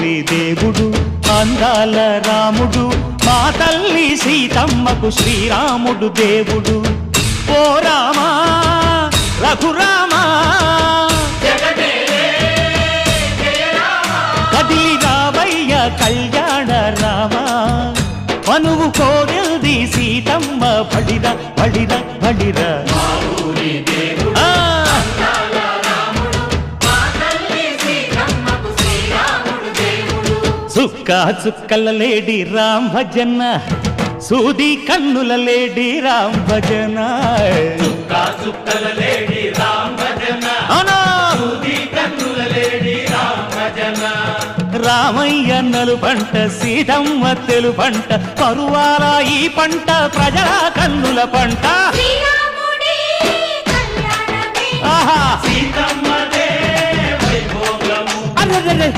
ఊరి దేవుడు అందాల రాముడు మా తల్లి సీతమ్మకు శ్రీరాముడు దేవుడు ఓ రామా రఘురామా కదిలి రావయ్య కళ్యాణ రామా మనువు కోరెల్ది సీతమ్మ బడిరా బడిరా బడిరా చుక్క చుక్కల లేడి రామ్ భజన సూది కన్నుల లేడి రామ్ భజన చుక్క చుక్కల లేడి రామ్ భజన సూది కన్నుల లేడి రామ్ భజన రామయ్య నలు పంట సీతమ్మ తెలు పంట పరువాల ఈ పంట ప్రజల కన్నుల పంట సీతమ్మదే వైభోగము అరే